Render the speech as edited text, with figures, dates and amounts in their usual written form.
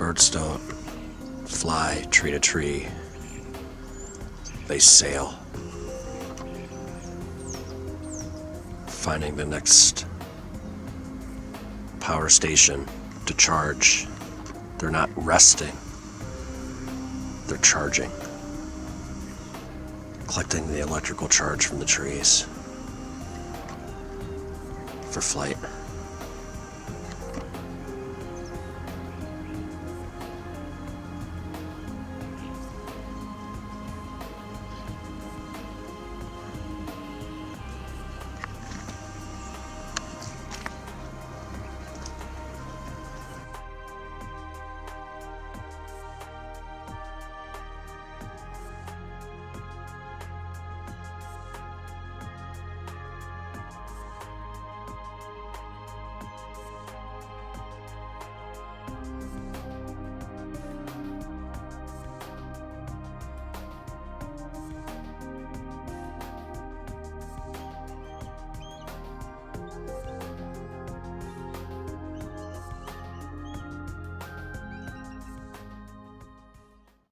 Birds don't fly tree to tree. They sail, finding the next power station to charge. They're not resting, they're charging, collecting the electrical charge from the trees for flight.